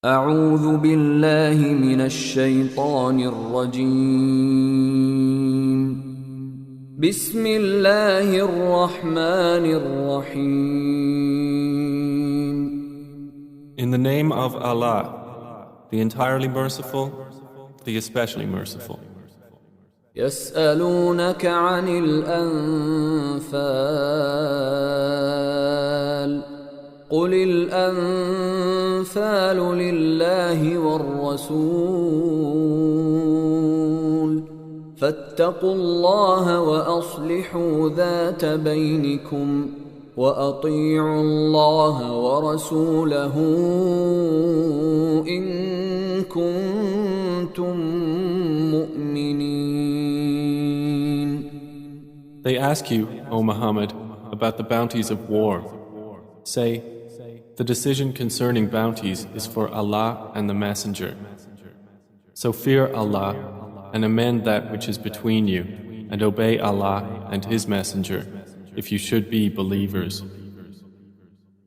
أعوذ بالله من الشيطان الرجيم. بسم الله الرحمن الرحيم. In the name of Allah, the entirely merciful, the especially merciful. يسألونك عن الأنفال قل الأنفال لله والرسول فاتقوا الله وأصلحوا ذات بينكم وأطيعوا الله ورسوله إن كنتم مؤمنين. They ask you, O Muhammad, about the bounties of war. Say, the decision concerning bounties is for Allah and the Messenger. So fear Allah and amend that which is between you, and obey Allah and His Messenger, if you should be believers.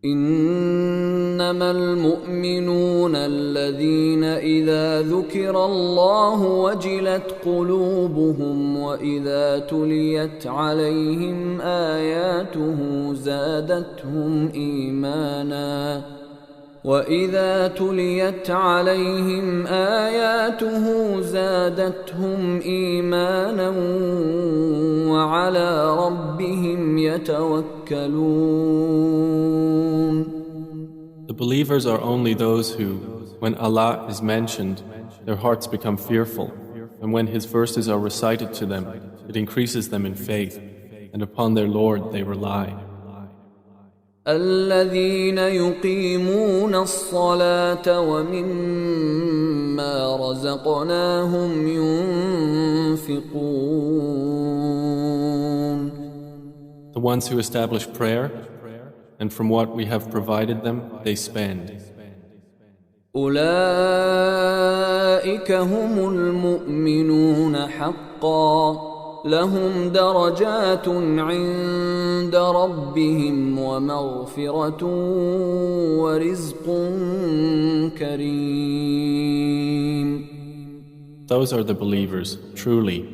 إنما المؤمنون الذين إذا ذكر الله وجلت قلوبهم وإذا تليت عليهم آياته زادتهم إيمانا وعلى ربهم يتوكلون. The believers are only those who, when Allah is mentioned, their hearts become fearful, and when His verses are recited to them, it increases them in faith, and upon their Lord they rely. الذين يقيمون الصلاة ومما رزقناهم ينفقون. The ones who establish prayer, and from what we have provided them, they spend. أولئك هم المؤمنون حقا لهم درجات عند ربهم ومغفرة ورزق كريم. Those are the believers, truly.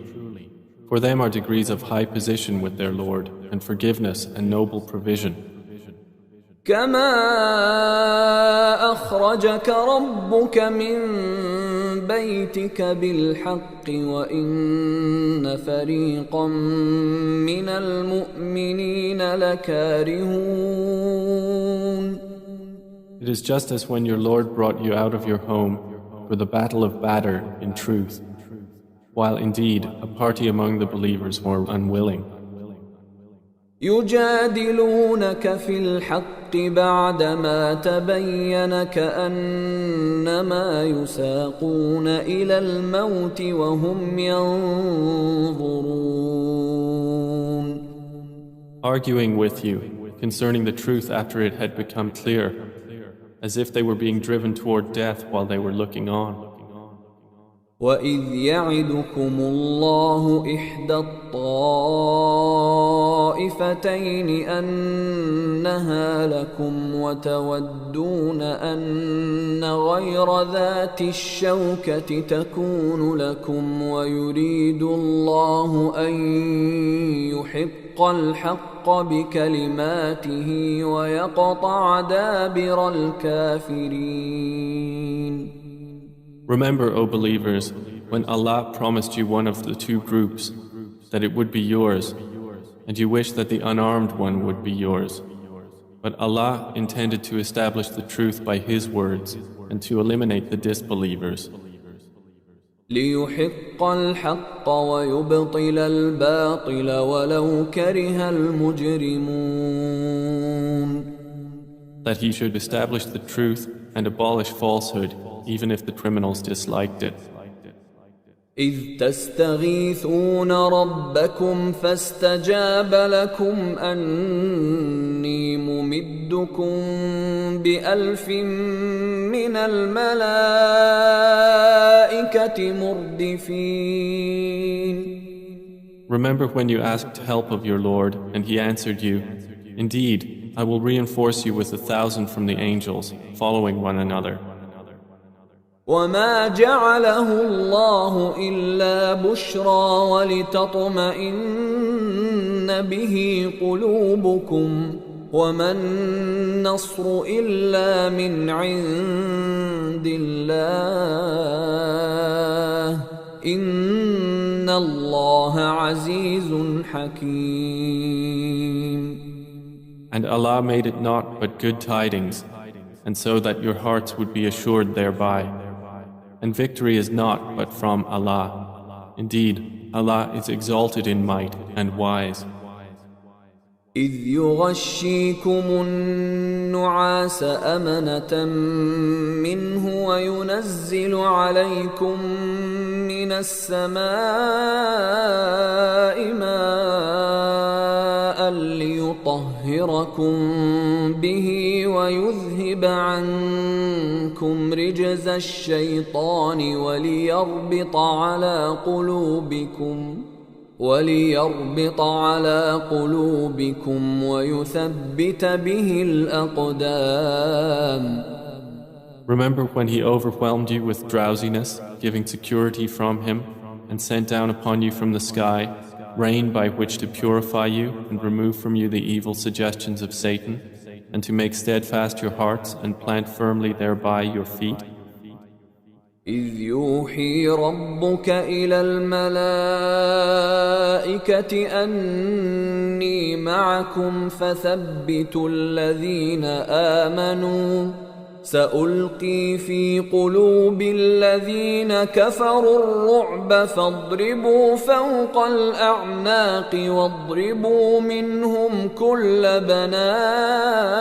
For them are degrees of high position with their Lord, and forgiveness and noble provision. كما أخرجك ربك من بيتك بالحق وإن فريقا من المؤمنين لكارهون. It is just as when your Lord brought you out of your home for the battle of Badr in truth, while indeed a party among the believers were unwilling. يجادلونك في الحق بعدما تبين كأنما يساقون إلى الموت وهم ينظرون. Arguing with you concerning the truth after it had become clear, as if they were being driven toward death while they were looking on. وَإِذْ يَعِدُكُمُ اللَّهُ إِحْدَى الطَّائِفَتَيْنِ أَنَّهَا لَكُمْ وَتَوَدُّونَ أَنَّ غَيْرَ ذَاتِ الشَّوْكَةِ تَكُونُ لَكُمْ وَيُرِيدُ اللَّهُ أَن يُحِقَّ الْحَقَّ بِكَلِمَاتِهِ وَيَقْطَعَ دَابِرَ الْكَافِرِينَ. Remember, O believers, when Allah promised you one of the two groups, that it would be yours, and you wished that the unarmed one would be yours. But Allah intended to establish the truth by His words and to eliminate the disbelievers. ليحق الحق ويبطل الباطل ولو كره المجرمون. That He should establish the truth and abolish falsehood, even if the criminals disliked it. إذ تستغيثون ربكم فاستجاب لكم أني ممدكم بألف من الملائكة مردفين. Remember when you asked help of your Lord, and He answered you, Indeed, I will reinforce you with 1,000 from the angels, following one another. وما جعله الله إلا بشرى ولتطمئن به قلوبكم وما النصر إلا من عند الله إن الله عزيز حكيم. And Allah made it not but good tidings, and so that your hearts would be assured thereby. And victory is not but from Allah. Indeed, Allah is exalted in might and wise. إذ يغشيكم النعاس أمنة منه وينزل عليكم من السماء ماء ليطهركم به ويذهب عنكم رجز الشيطان وليربط على قلوبكم ويثبت به الأقدام. Remember when He overwhelmed you with drowsiness, giving security from Him, and sent down upon you from the sky rain by which to purify you and remove from you the evil suggestions of Satan, and to make steadfast your hearts and plant firmly thereby your feet? إذ يوحي ربك إلى الملائكة أني معكم فثبتوا الذين آمنوا سألقي في قلوب الذين كفروا الرعب فاضربوا فوق الأعناق واضربوا منهم كل بنان.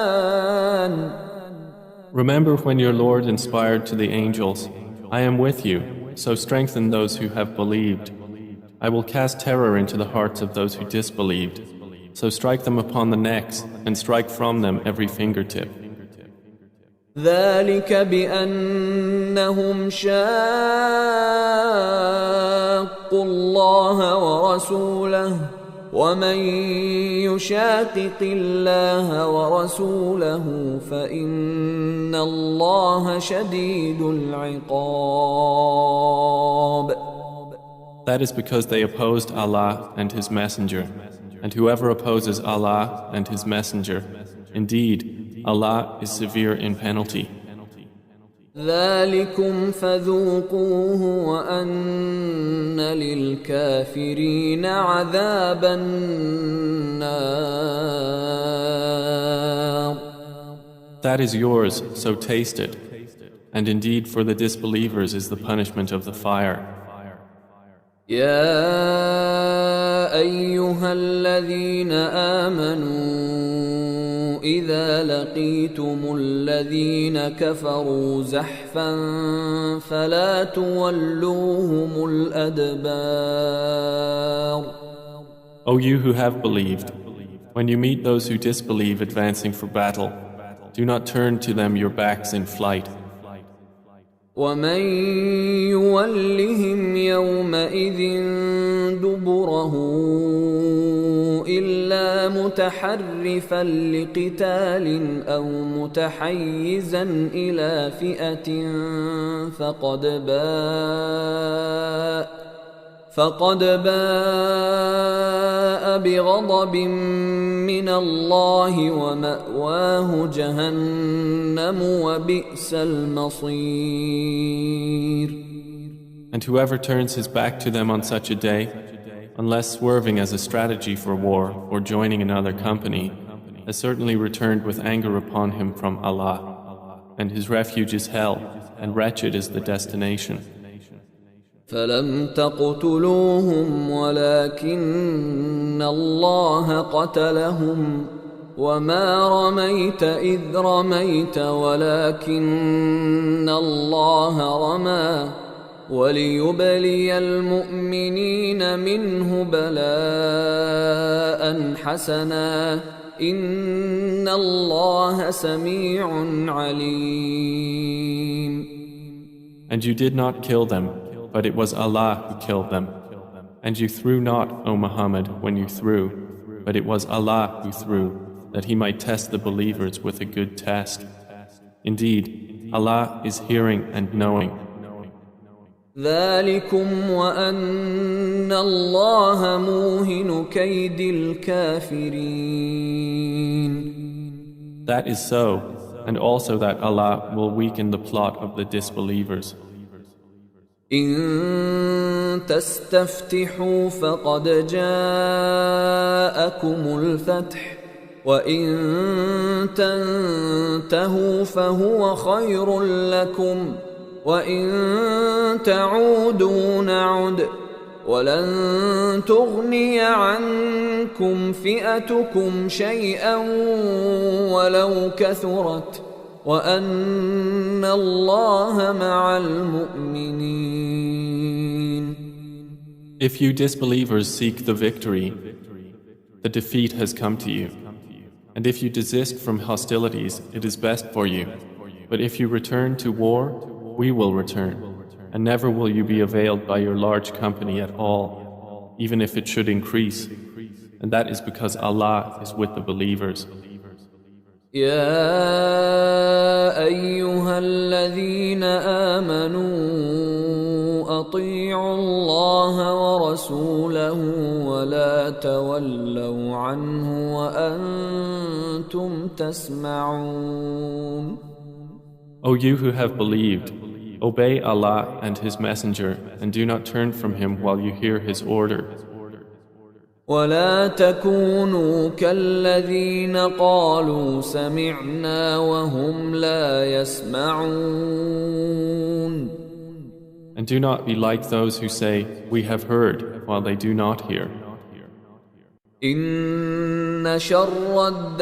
Remember when your Lord inspired to the angels, I am with you, so strengthen those who have believed. I will cast terror into the hearts of those who disbelieved, so strike them upon the necks and strike from them every fingertip. ذلك بأنهم شاقوا الله ورسوله ومن يشاقق الله ورسوله فإن الله شديد العقاب. That is because they opposed Allah and His Messenger, and whoever opposes Allah and His Messenger, indeed, Allah is severe in penalty. ذلكم فذوقوه وأن للكافرين عذاب النار. That is yours, so taste it. And indeed for the disbelievers is the punishment of the fire. يا أيها الذين آمنوا إذا لقيتم الذين كفروا زحفا فلا تولوهم الأدبار. O you who have believed, when you meet those who disbelieve advancing for battle, do not turn to them your backs in flight. ومن يولهم يومئذ دبره إلا متحرفا لقتال أو متحيزا إلى فئة فقد باء بغضب من الله ومأواه جهنم وبئس المصير. And whoever turns his back to them on such a day, unless swerving as a strategy for war or joining another company, has certainly returned with anger upon him from Allah, and his refuge is hell, and wretched is the destination. فلم تقتلوهم ولكن الله قتلهم وما رميت إذ رميت ولكن الله رمى وليبلي المؤمنين منه بلاء حسنا إن الله سميع عليم. And you did not kill them, but it was Allah who killed them. And you threw not, O Muhammad, when you threw, but it was Allah who threw, that He might test the believers with a good test. Indeed, Allah is hearing and knowing. ذلكم وأن الله موهن كيد الكافرين. That is so, and also that Allah will weaken the plot of the disbelievers. إن تستفتحوا فقد جاءكم الفتح وإن تنتهوا فهو خير لكم وإن تعودوا نعد ولن تغني عنكم فئتكم شيئا ولو كثرت وأن الله مع المؤمنين. If you disbelievers seek the victory, the defeat has come to you. And if you desist from hostilities, it is best for you. But if you return to war, we will return. And never will you be availed by your large company at all, even if it should increase. And that is because Allah is with the believers. يا أيها الذين آمنوا أطيعوا الله ورسوله ولا تولوا عنه وأنتم تسمعون. O you who have believed, obey Allah and His Messenger and do not turn from Him while you hear His order. ولا تكونوا كالذين قالوا سمعنا وهم لا يسمعون. And do not be like those who say, we have heard, while they do not hear. إن شر الدواب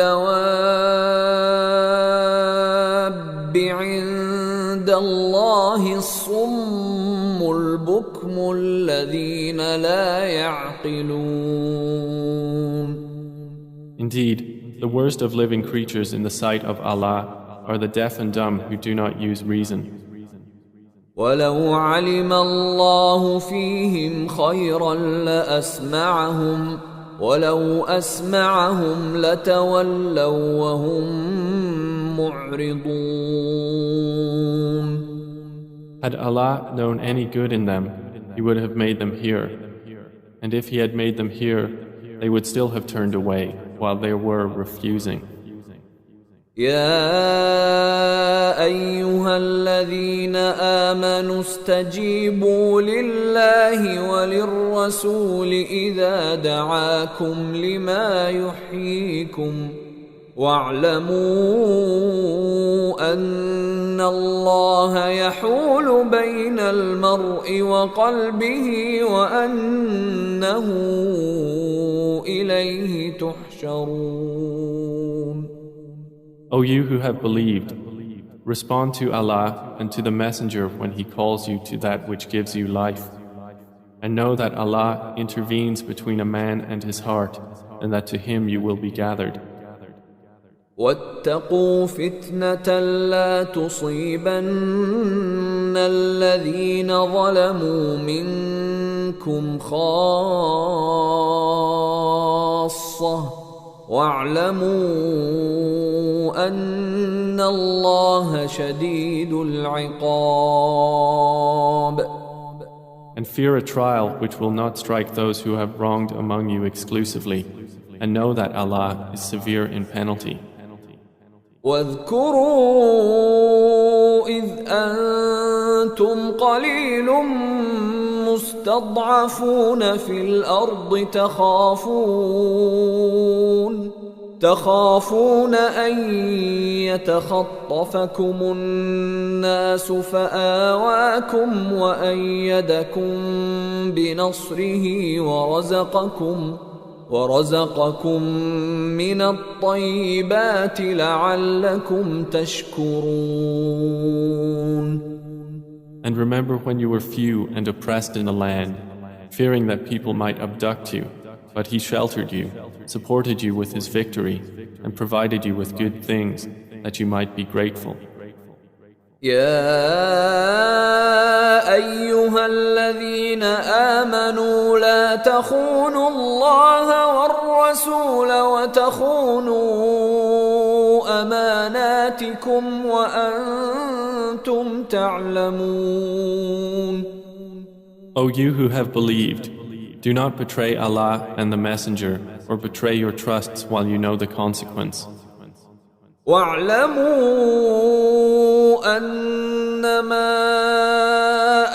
عند الله الصم البكم الذين لا يعقلون. Indeed, the worst of living creatures in the sight of Allah are the deaf and dumb who do not use reason. ولو علم الله فيهم خيرا لأسمعهم ولو أسمعهم لتولوا وهم معرضون. Had Allah known any good in them, He would have made them hear. And if He had made them hear, they would still have turned away while they were refusing. يا أيها الذين آمنوا استجيبوا لله وللرسول إذا دعاكم لما يحييكم واعلموا أن الله يحول بين المرء وقلبه وأنه إليه تحشرون. O you who have believed, respond to Allah and to the Messenger when He calls you to that which gives you life. And know that Allah intervenes between a man and his heart, and that to Him you will be gathered. واتقوا فتنة لا تصيبن الذين ظلموا منكم خاصة واعلموا أن الله شديد العقاب. And fear a trial which will not strike those who have wronged among you exclusively, and know that Allah is severe in penalty. واذكروا إذ أنتم قليل مستضعفون في الأرض تخافون أن يتخطفكم الناس فآواكم وأيدكم بنصره ورزقكم من الطيبات لعلكم تشكرون. And remember when you were few and oppressed in the land, fearing that people might abduct you, but He sheltered you, supported you with His victory, and provided you with good things, that you might be grateful. يا أيها الذين آمنوا لا تخونوا الله والرسول وتخونوا أماناتكم وأنتم تعلمون. O you who have believed, do not betray Allah and the Messenger or betray your trusts while you know the consequence. واعلموا أنما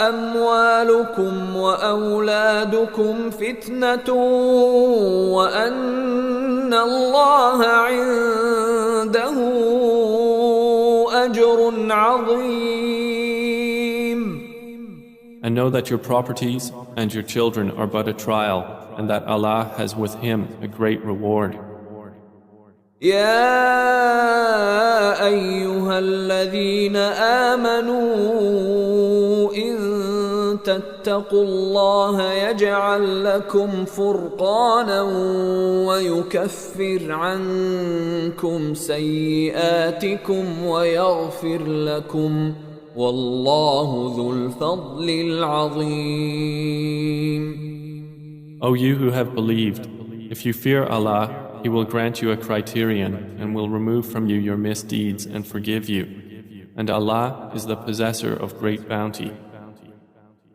أموالكم وأولادكم فتنة وأن الله عنده أجر عظيم. And know that your properties and your children are but a trial, and that Allah has with Him a great reward. يا أيها الذين آمنوا إن تتقوا الله يجعل لكم فرقانا ويكفر عنكم سيئاتكم ويغفر لكم والله ذو الفضل العظيم. O you who have believed, if you fear Allah, He will grant you a criterion and will remove from you your misdeeds and forgive you. And Allah is the possessor of great bounty.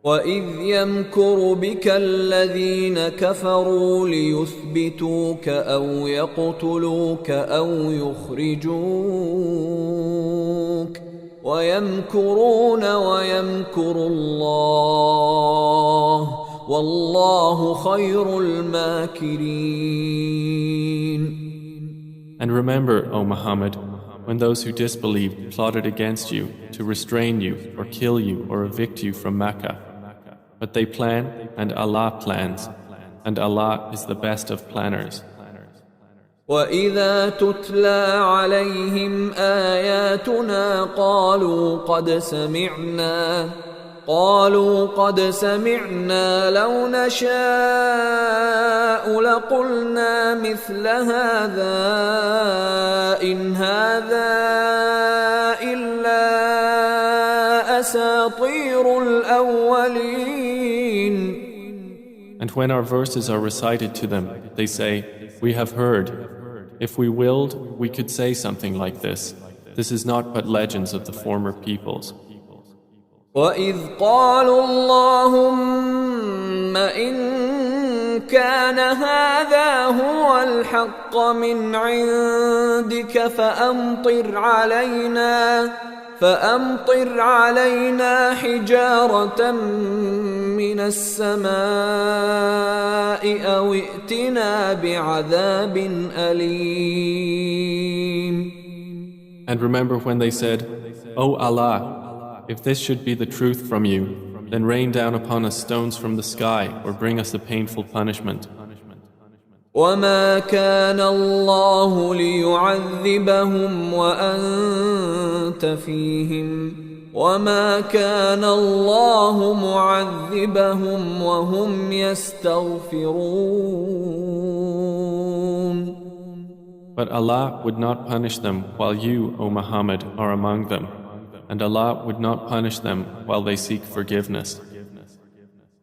وَإِذْ يَمْكُرُ بِكَ الَّذِينَ كَفَرُوا لِيُثْبِتُوكَ أَوْ يَقْتُلُوكَ أَوْ يُخْرِجُوكَ وَيَمْكُرُونَ وَيَمْكُرُ اللَّهُ وَاللَّهُ خَيْرُ الْمَاكِرِينَ. And remember, O Muhammad, when those who disbelieved plotted against you to restrain you or kill you or evict you from Mecca. But they plan and Allah plans, and Allah is the best of planners. وَإِذَا تُتْلَى عَلَيْهِمْ آيَاتُنَا قالوا قد سمعنا لو نشاء لقلنا مثل هذا إن هذا إلا أساطير الأولين. And when our verses are recited to them, they say, "We have heard. If we willed, we could say something like this. This is not but legends of the former peoples." وَإِذْ قَالُوا اللَّهُمَّ إِن كَانَ هَذَا هُوَ الْحَقَّ مِنْ عِندِكَ فَأَمْطِرْ عَلَيْنَا حِجَارَةً مِّنَ السَّمَاءِ أَوْ ائْتِنَا بِعَذَابٍ أَلِيمٍ. And remember when they said, "O Allah, if this should be the truth from you, then rain down upon us stones from the sky or bring us a painful punishment." وَمَا كَانَ اللَّهُ لِيُعَذِّبَهُمْ وَأَنْتَ فِيهِمْ وَمَا كَانَ اللَّهُ مُعَذِّبَهُمْ وَهُمْ يَسْتَغْفِرُونَ. But Allah would not punish them while you, O Muhammad, are among them. And Allah would not punish them while they seek forgiveness.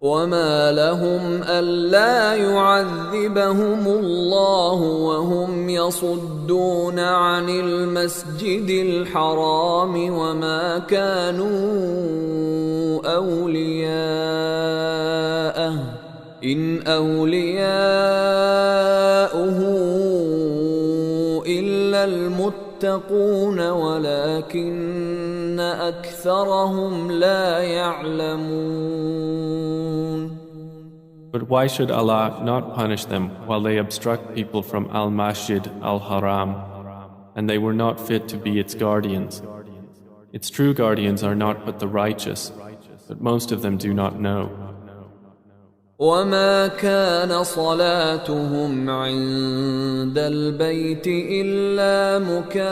وَمَا لَهُمْ أَلَّا يُعَذِّبَهُمُ اللَّهُ وَهُمْ يَصُدُّونَ عَنِ الْمَسْجِدِ الْحَرَامِ وَمَا كَانُوا أَوْلِيَاءَهُ إِنْ أَوْلِيَاؤُهُ إِلَّا الْمُتَّقُونَ وَلَكِنَّ أَكْثَرَهُمْ لَا يَعْلَمُونَ. But why should Allah not punish them while they obstruct people from Al-Masjid Al-Haram, and they were not fit to be its guardians? Its true guardians are not but the righteous, but most of them do not know. وَمَا كَانَ صَلَاتُهُمْ عِندَ الْبَيْتِ إِلَّا مُكَاءً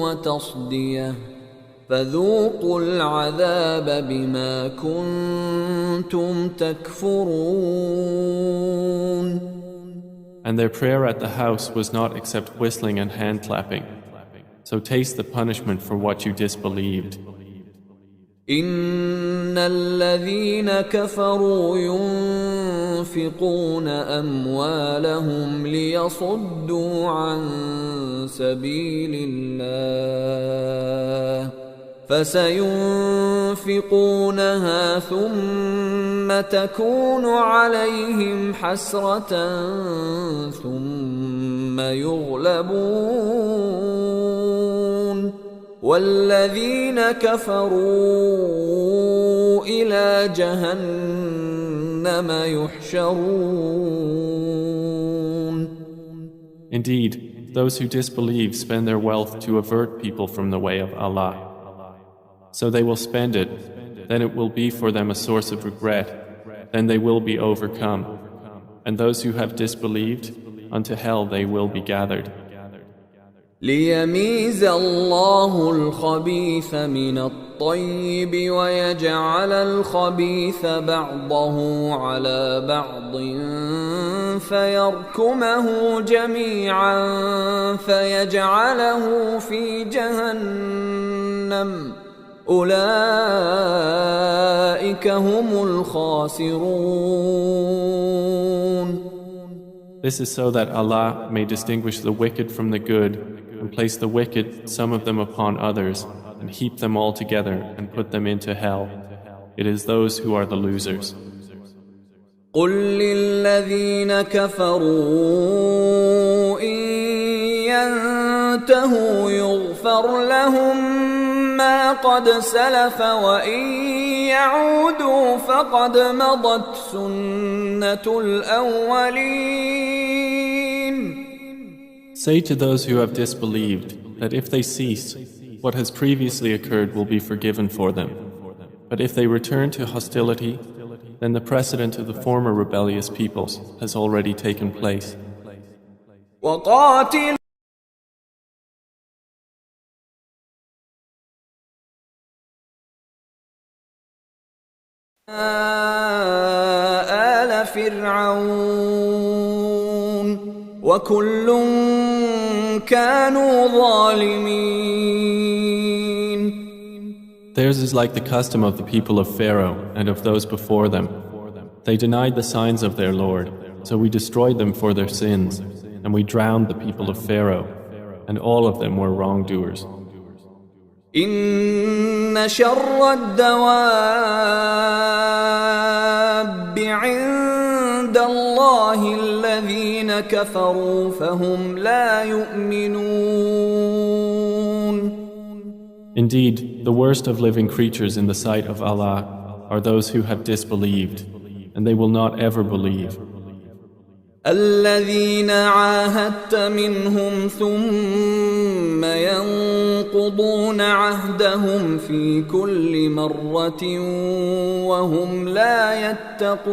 وَتَصْدِيَةً فَذُوقُوا الْعَذَابَ بِمَا كُنتُمْ تَكْفُرُونَ. And their prayer at the house was not except whistling and hand clapping. So taste the punishment for what you disbelieved. إن الذين كفروا ينفقون أموالهم ليصدوا عن سبيل الله فسينفقونها ثم تكون عليهم حسرة ثم يغلبون والذين كفروا إلى جهنم يحشرون. Indeed, those who disbelieve spend their wealth to avert people from the way of Allah. So they will spend it, then it will be for them a source of regret, then they will be overcome. And those who have disbelieved, unto hell they will be gathered. ليميز الله الخبيث من الطيب ويجعل الخبيث بعضه على بعض فيركمه جميعا فيجعله في جهنم أولئك هم الخاسرون. This is so that Allah may distinguish the wicked from the good and place the wicked, some of them upon others, and heap them all together and put them into hell. It is those who are the losers. قل للذين كفروا إن ينتهوا يغفر لهم ما قد سلف وإن يعودوا فقد مضت سنة الأولين. Say to those who have disbelieved that if they cease, what has previously occurred will be forgiven for them. But if they return to hostility, then the precedent of the former rebellious peoples has already taken place. وقاتل آل فرعون وكل كانوا ظالمين. Theirs is like the custom of the people of Pharaoh and of those before them. They denied the signs of their Lord, so we destroyed them for their sins, and we drowned the people of Pharaoh, and all of them were wrongdoers. إن شر الدواب عند الله الذين كفروا فهم لا يؤمنون. Indeed, the worst of living creatures in the sight of Allah are those who have disbelieved, and they will not ever believe. الذين عاهدت منهم ثم ينقضون عهدهم في كل مرة وهم لا يتقون.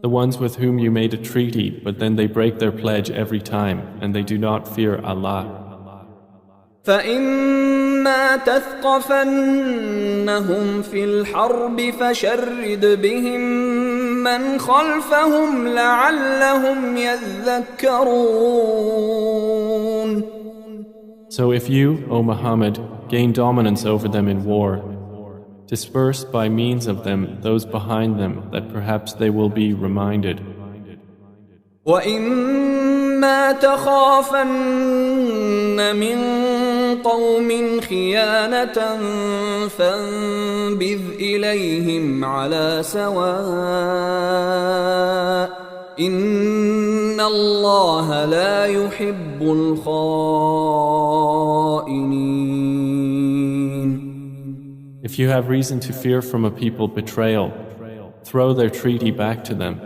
The ones with whom you made a treaty, but then they break their pledge every time, and they do not fear Allah. فإما تثقفنهم في الحرب فشرد بهم من خلفهم لعلهم يذكرون. So if you, O Muhammad, gain dominance over them in war, disperse by means of them those behind them that perhaps they will be reminded. وَإِمَّا تَخَافَنَّ مِنْ قَوْمٍ خِيَانَةً فَانبِذْ إِلَيْهِمْ عَلَى سَوَاءٍ إِنَّ اللَّهَ لَا يُحِبُّ الْخَائِنِينَ. If you have reason to fear from a people betrayal, throw their treaty back to them,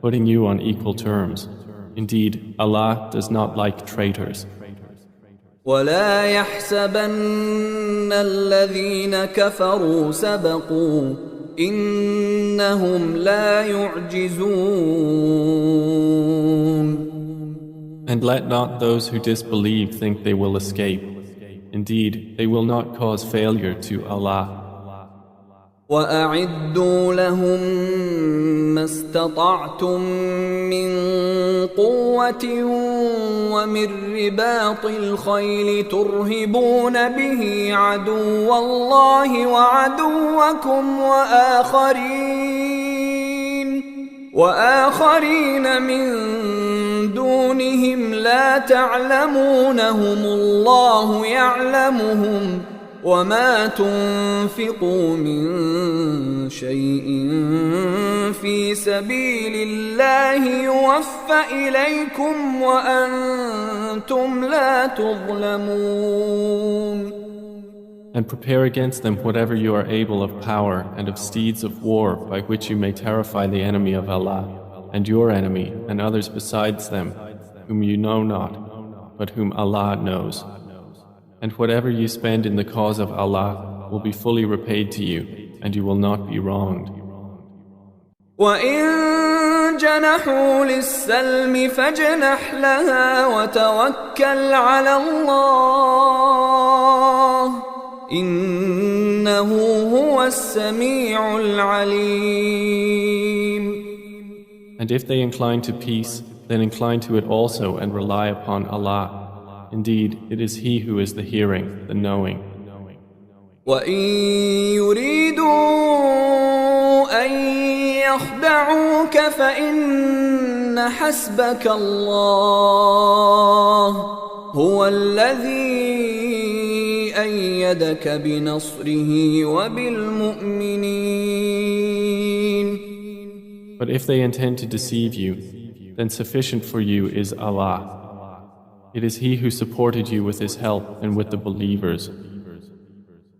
putting you on equal terms. Indeed, Allah does not like traitors. ولا يحسبن الذين كفروا سبقوا إنهم لا يعجزون. And let not those who disbelieve think they will escape. Indeed, they will not cause failure to Allah. وأعدوا لهم ما استطعتم من قوة ومن رباط الخيل ترهبون به عدو الله وعدوكم وآخرين من دونهم لا تعلمونهم الله يعلمهم وما تنفقوا من شيء في سبيل الله يوفى إليكم وأنتم لا تظلمون. And prepare against them whatever you are able of power and of steeds of war by which you may terrify the enemy of Allah and your enemy and others besides them whom you know not, but whom Allah knows. And whatever you spend in the cause of Allah will be fully repaid to you, and you will not be wronged. وَإِن جَنَحُوا لِلسَّلْمِ فَاجْنَحْ لَهَا وَتَوَكَّلْ عَلَى اللَّهِ إِنَّهُ هُوَ السَّمِيعُ الْعَلِيمُ. And if they incline to peace, then incline to it also and rely upon Allah. Indeed, it is He who is the hearing, the knowing. وَإِن يُرِيدُوا أَن يَخْدَعُوكَ فَإِنَّ حَسْبَكَ اللَّهُ هُوَ الَّذِي أَيَّدَكَ بِنَصْرِهِ وَبِالْمُؤْمِنِينَ. But if they intend to deceive you, then sufficient for you is Allah. It is He who supported you with His help and with the believers.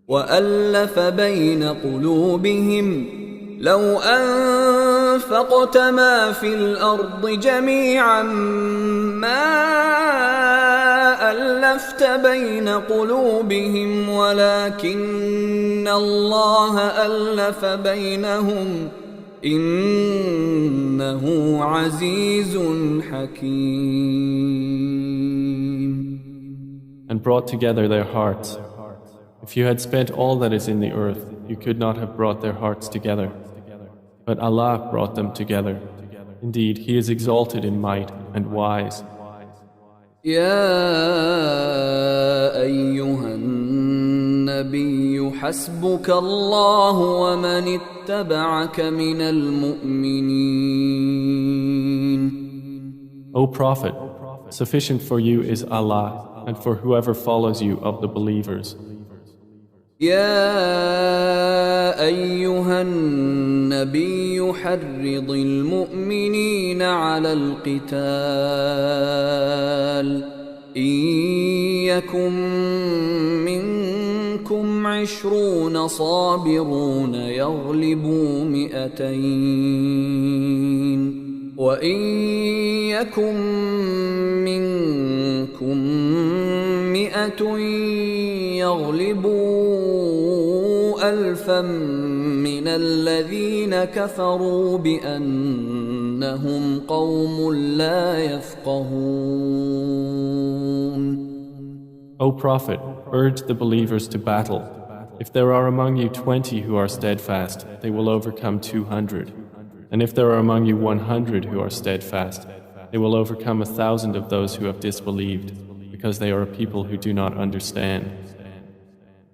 وَأَلَّفَ بَيْنَ قُلُوبِهِمْ لَوْ أَنفَقْتَ مَا فِي الْأَرْضِ جَمِيعًا مَا أَلَّفْتَ بَيْنَ قُلُوبِهِمْ وَلَكِنَّ اللَّهَ أَلَّفَ بَيْنَهُمْ إِنَّهُ عَزِيزٌ حَكِيمٌ. And brought together their hearts. If you had spent all that is in the earth, you could not have brought their hearts together. But Allah brought them together. Indeed, He is exalted in might and wise. يا أيها النبي حسبك الله ومن اتبعك من المؤمنين. O Prophet, sufficient for you is Allah and for whoever follows you of the believers. يا أيها النبي حرض المؤمنين على القتال إن يكن منكم 20 صابرون يغلبوا 200 وإن يكن منكم 100 يغلبوا 1000 من الذين كفروا بأنهم قوم لا يفقهون. O Prophet, urge the believers to battle. If there are among you 20 who are steadfast, they will overcome 200. And if there are among you 100 who are steadfast, they will overcome 1,000 of those who have disbelieved, because they are a people who do not understand.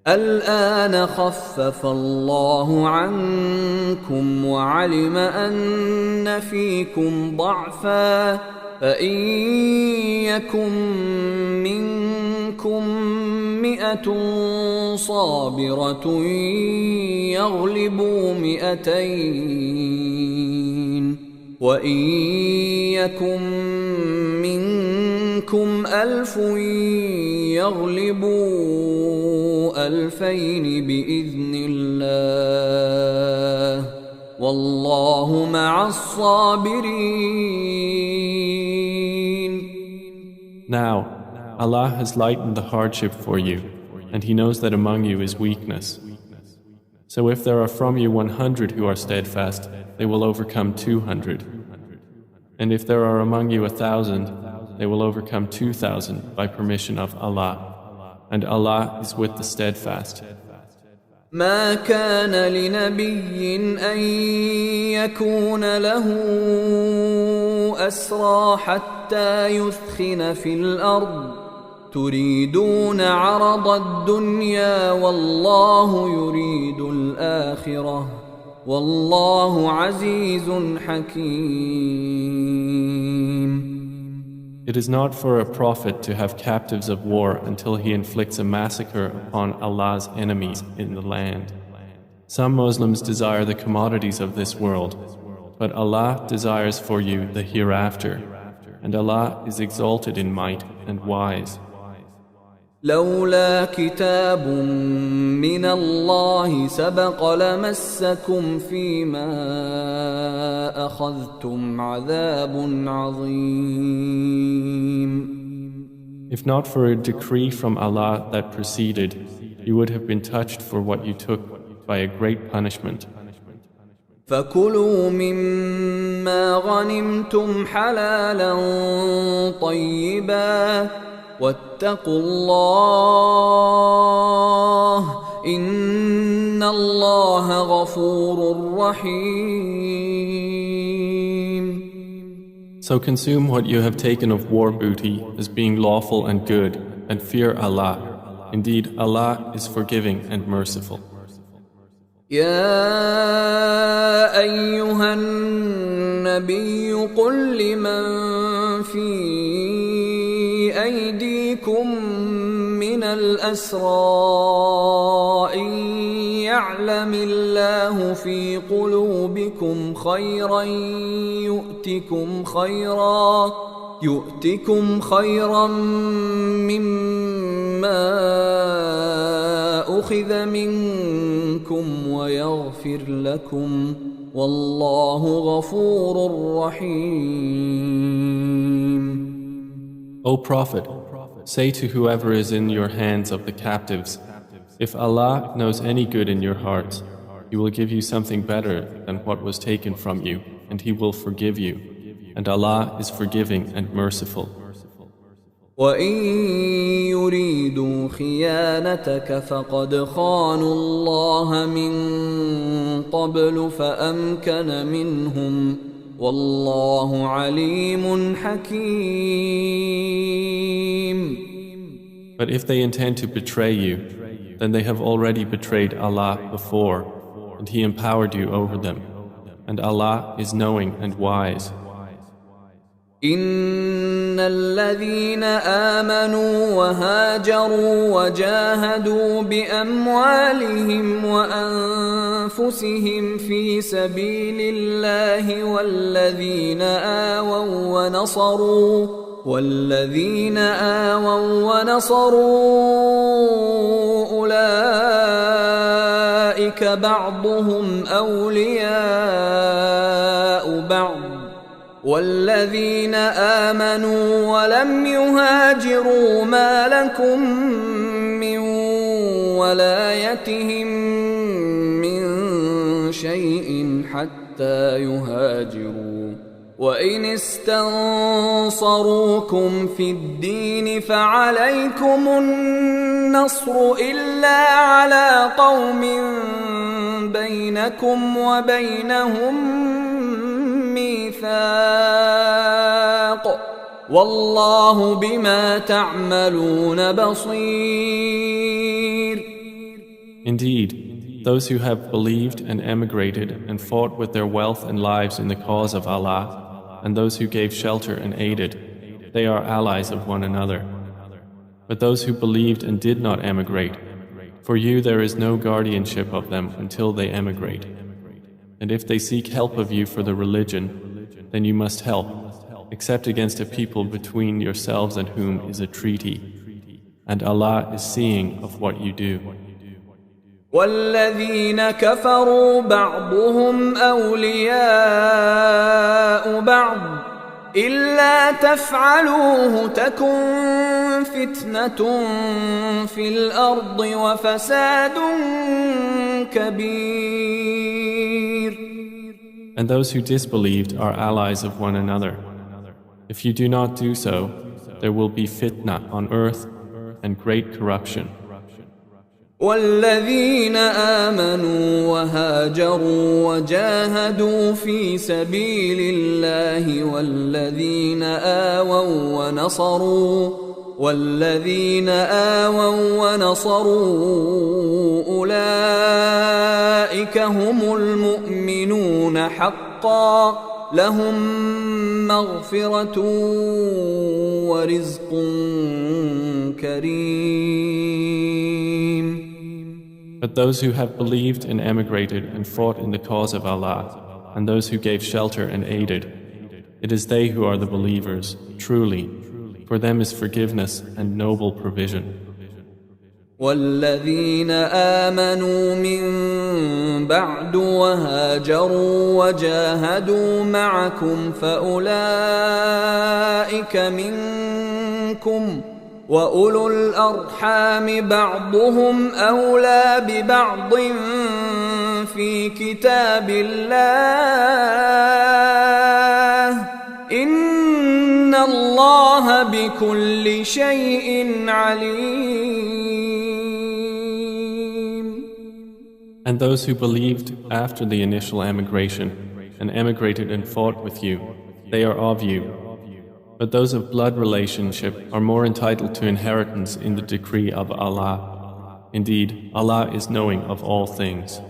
الآن خفف الله عنكم وعلم أن فيكم ضعفا فإن يكن منكم 100 صابرة يغلبوا 200 وإن يكن منكم 1000 يغلبوا 2000 بإذن الله والله مع الصابرين. Now, Allah has lightened the hardship for you, and He knows that among you is weakness. So if there are from you 100 who are steadfast, they will overcome 200. And if there are among you 1,000, they will overcome 2,000 by permission of Allah. And Allah is with the steadfast. ما كان لنبي أن يكون له أسرى حتى يثخن في الأرض تريدون عرض الدنيا والله يريد الآخرة والله عزيز حكيم. It is not for a prophet to have captives of war until he inflicts a massacre upon Allah's enemies in the land. Some Muslims desire the commodities of this world, but Allah desires for you the hereafter, and Allah is exalted in might and wise. لولا كتاب من الله سبق لمسكم فيما أخذتم عذاب عظيم. If not for a decree from Allah that preceded, you would have been touched for what you took by a great punishment. فكلوا مما غنمتم حلالا طيبا واتقوا الله إن الله غفور رحيم. So consume what you have taken of war booty as being lawful and good, and fear Allah. Indeed, Allah is forgiving and merciful. يا أيها النبي قل لمن في أيديكم من الأسرى إن يعلم الله في قلوبكم خيرا يؤتكم خيرا مما أخذ منكم ويغفر لكم والله غفور رحيم. O Prophet, say to whoever is in your hands of the captives, if Allah knows any good in your hearts, He will give you something better than what was taken from you, and He will forgive you. And Allah is forgiving and merciful. وَإِن يُرِيدُوا خِيَانَتَكَ فَقَدْ خَانُوا اللَّهَ مِن قَبْلُ فَأَمْكَنَ مِنْهُمْ وَاللَّهُ عَلِيمٌ حَكِيمٌ. But if they intend to betray you, then they have already betrayed Allah before, and He empowered you over them. And Allah is knowing and wise. إن الذين آمنوا وهاجروا وجاهدوا بأموالهم وأنفسهم في سبيل الله والذين آووا ونصروا أولئك بعضهم أولياء بعض والذين آمنوا ولم يهاجروا ما لكم من ولايتهم من شيء حتى يهاجروا وإن استنصروكم في الدين فعليكم النصر إلا على قوم بينكم وبينهم ميثاق والله بما تعملون بصير. Indeed, those who have believed and emigrated and fought with their wealth and lives in the cause of Allah, and those who gave shelter and aided, they are allies of one another. But those who believed and did not emigrate, for you there is no guardianship of them until they emigrate. And if they seek help of you for the religion, then you must help, except against a people between yourselves and whom is a treaty. And Allah is seeing of what you do. والذين كفروا بعضهم أولياء بعض إلا تفعلوه تكن فتنة في الأرض وفساد كبير. And those who disbelieved are allies of one another. If you do not do so, there will be fitna on earth and great corruption. والذين آمنوا وهاجروا وجاهدوا في سبيل الله والذين آووا ونصروا أولئك هم المؤمنون حقا لهم مغفرة ورزق كريم. But those who have believed and emigrated and fought in the cause of Allah, and those who gave shelter and aided, it is they who are the believers, truly. For them is forgiveness and noble provision. والذين آمنوا من بعد وهاجروا وجاهدوا معكم فأولئك منكم وأولو الأرحام بعضهم أولى ببعض في كتاب الله إن الله بكل شيء عليم. And those who believed after the initial emigration and emigrated and fought with you, they are of you. But those of blood relationship are more entitled to inheritance in the decree of Allah. Indeed, Allah is knowing of all things.